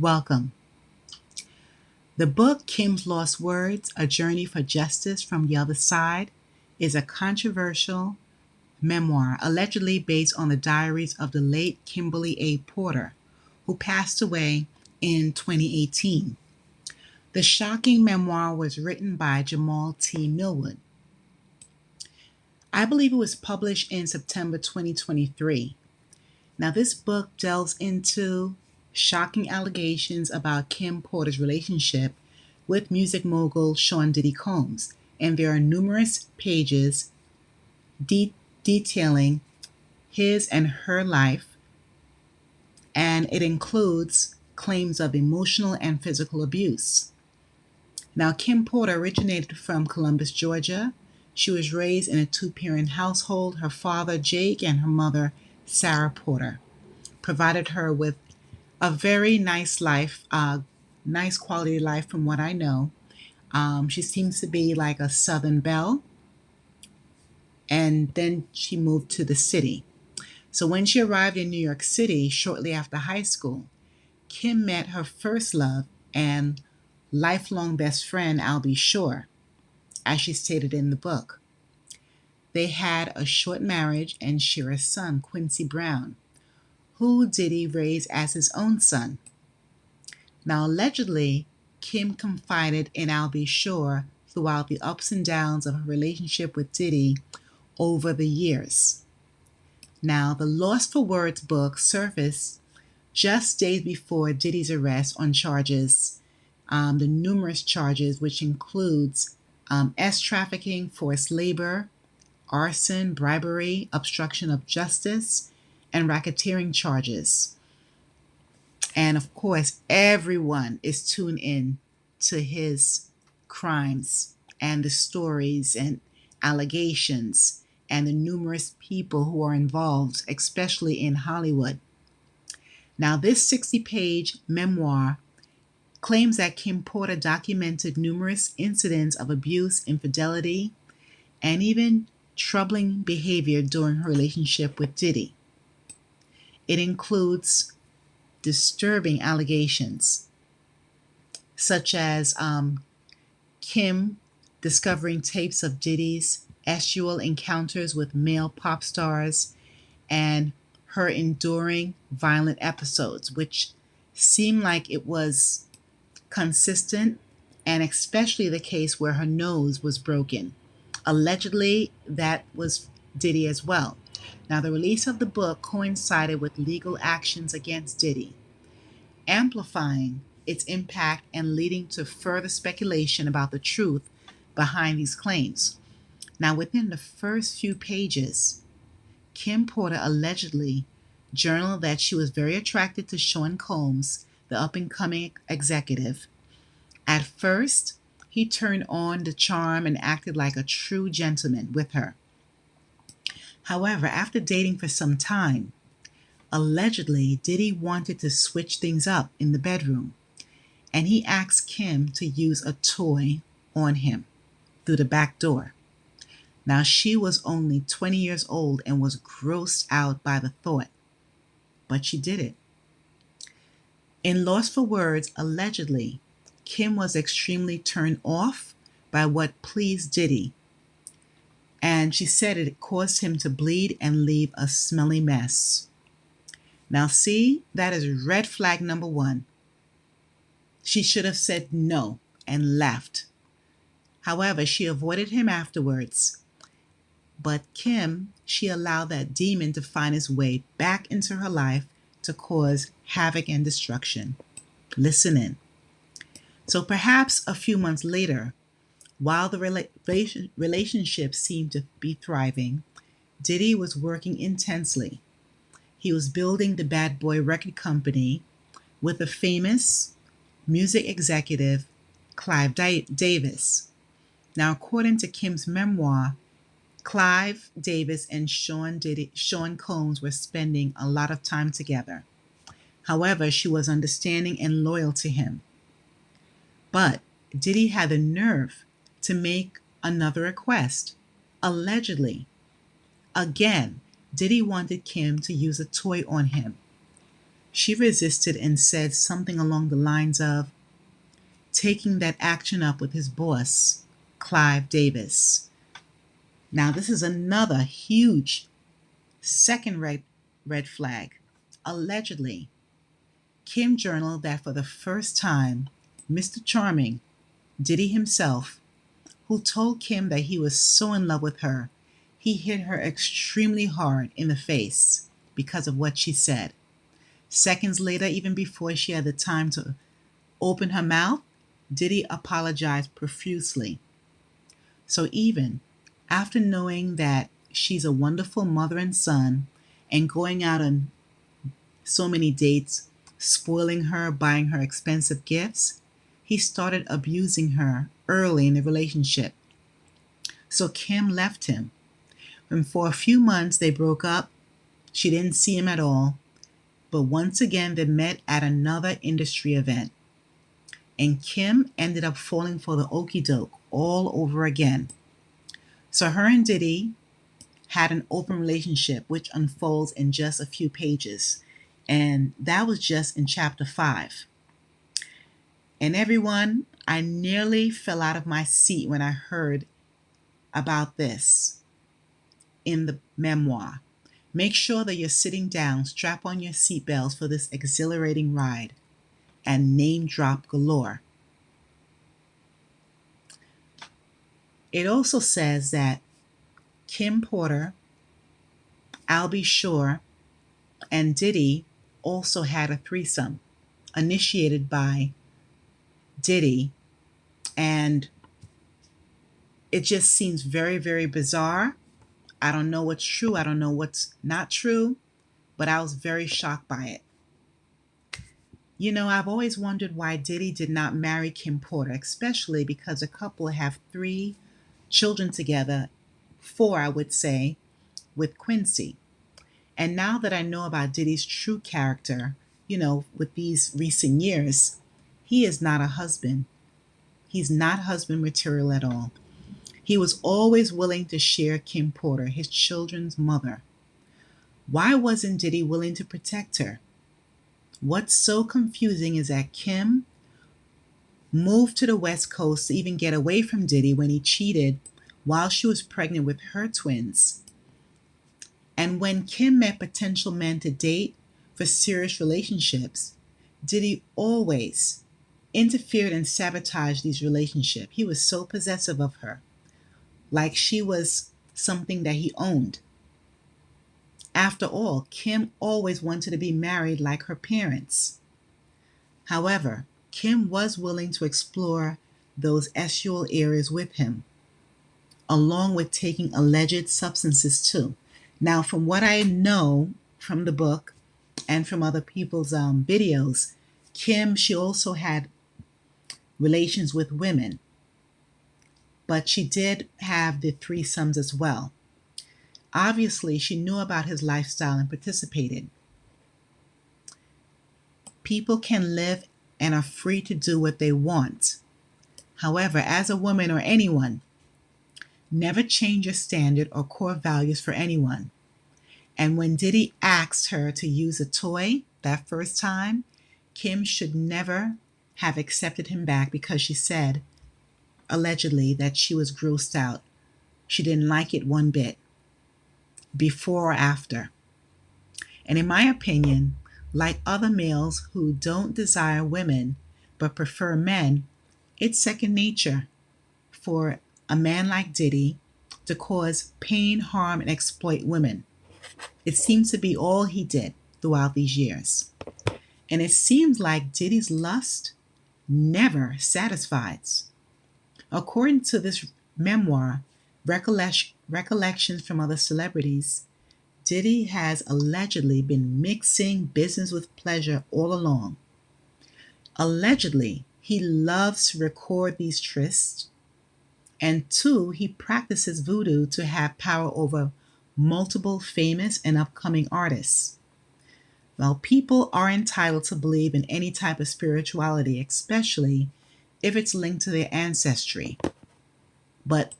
Welcome. The book Kim's Lost Words A Journey for Justice from the Other Side is a controversial memoir allegedly based on the diaries of the late Kimberly A. Porter, who passed away in 2018. The shocking memoir was written by Jamal T. Millwood. I believe it was published in September 2023. Now, this book delves into shocking allegations about Kim Porter's relationship with music mogul Sean Diddy Combs, and there are numerous pages detailing his and her life, and it includes claims of emotional and physical abuse. Now, Kim Porter originated from Columbus, Georgia. She was raised in a two-parent household. Her father, Jake, and her mother, Sarah Porter, provided her with a very nice life, nice quality life from what I know. She seems to be like a Southern belle, and then she moved to the city. So when she arrived in New York City shortly after high school, Kim met her first love and lifelong best friend, Albie Shore, as she stated in the book. They had a short marriage and share a son, Quincy Brown, who Diddy raised as his own son. Now, allegedly, Kim confided in Albie Shore throughout the ups and downs of her relationship with Diddy over the years. Now, the Lost for Words book surfaced just days before Diddy's arrest on charges, the numerous charges, which includes trafficking, forced labor, arson, bribery, obstruction of justice, and racketeering charges. And of course, everyone is tuned in to his crimes and the stories and allegations and the numerous people who are involved, especially in Hollywood. Now, this 60-page memoir claims that Kim Porter documented numerous incidents of abuse, infidelity, and even troubling behavior during her relationship with Diddy. It includes disturbing allegations, such as Kim discovering tapes of Diddy's sexual encounters with male pop stars and her enduring violent episodes, which seemed like it was consistent, and especially the case where her nose was broken. Allegedly, that was Diddy as well. Now, the release of the book coincided with legal actions against Diddy, amplifying its impact and leading to further speculation about the truth behind these claims. Now, within the first few pages, Kim Porter allegedly journaled that she was very attracted to Sean Combs, the up and coming executive. At first, he turned on the charm and acted like a true gentleman with her. However, after dating for some time, allegedly Diddy wanted to switch things up in the bedroom, and he asked Kim to use a toy on him through the back door. Now, she was only 20 years old and was grossed out by the thought, but she did it. In Lost for Words, allegedly, Kim was extremely turned off by what pleased Diddy, and she said it caused him to bleed and leave a smelly mess. Now, see, that is red flag number one. She should have said no and left. However, she avoided him afterwards. But Kim, she allowed that demon to find its way back into her life to cause havoc and destruction. Listen in. So perhaps a few months later, while the relationship seemed to be thriving, Diddy was working intensely. He was building the Bad Boy record company with the famous music executive Clive Davis. Now, according to Kim's memoir, Clive Davis and Sean Combs were spending a lot of time together. However, she was understanding and loyal to him. But Diddy had the nerve to make another request. Allegedly, again, Diddy wanted Kim to use a toy on him. She resisted and said something along the lines of taking that action up with his boss, Clive Davis. Now, this is another huge second red flag. Allegedly, Kim journaled that for the first time, Mr. Charming, Diddy himself, who told Kim that he was so in love with her, he hit her extremely hard in the face because of what she said. Seconds later, even before she had the time to open her mouth, Diddy apologized profusely. So even after knowing that she's a wonderful mother and son and going out on so many dates, spoiling her, buying her expensive gifts, he started abusing her early in the relationship. So Kim left him. And for a few months they broke up. She didn't see him at all. But once again, they met at another industry event. And Kim ended up falling for the okie doke all over again. So her and Diddy had an open relationship, which unfolds in just a few pages. And that was just in chapter 5. And everyone, I nearly fell out of my seat when I heard about this in the memoir. Make sure that you're sitting down, strap on your seatbelts for this exhilarating ride, and name drop galore. It also says that Kim Porter, Albie Shore, and Diddy also had a threesome initiated by Diddy, and it just seems very, very bizarre. I don't know what's true, I don't know what's not true, but I was very shocked by it. You know, I've always wondered why Diddy did not marry Kim Porter, especially because the couple have 3 children together, 4, I would say, with Quincy. And now that I know about Diddy's true character, with these recent years, he is not a husband. He's not husband material at all. He was always willing to share Kim Porter, his children's mother. Why wasn't Diddy willing to protect her? What's so confusing is that Kim moved to the West Coast to even get away from Diddy when he cheated while she was pregnant with her twins. And when Kim met potential men to date for serious relationships, Diddy always interfered and sabotaged these relationships. He was so possessive of her, like she was something that he owned. After all, Kim always wanted to be married like her parents. However, Kim was willing to explore those sexual areas with him, along with taking alleged substances too. Now, from what I know from the book and from other people's videos, Kim, she also had relations with women, but she did have the threesomes as well. Obviously, she knew about his lifestyle and participated. People can live and are free to do what they want. However, as a woman or anyone, never change your standard or core values for anyone. And when Diddy asked her to use a toy that first time, Kim should never have accepted him back because she said, allegedly, that she was grossed out. She didn't like it one bit, before or after. And in my opinion, like other males who don't desire women but prefer men, it's second nature for a man like Diddy to cause pain, harm, and exploit women. It seems to be all he did throughout these years. And it seems like Diddy's lust never satisfies. According to this memoir, Recollections from Other Celebrities, Diddy has allegedly been mixing business with pleasure all along. Allegedly, he loves to record these trysts, and 2, he practices voodoo to have power over multiple famous and upcoming artists. Well, people are entitled to believe in any type of spirituality, especially if it's linked to their ancestry. But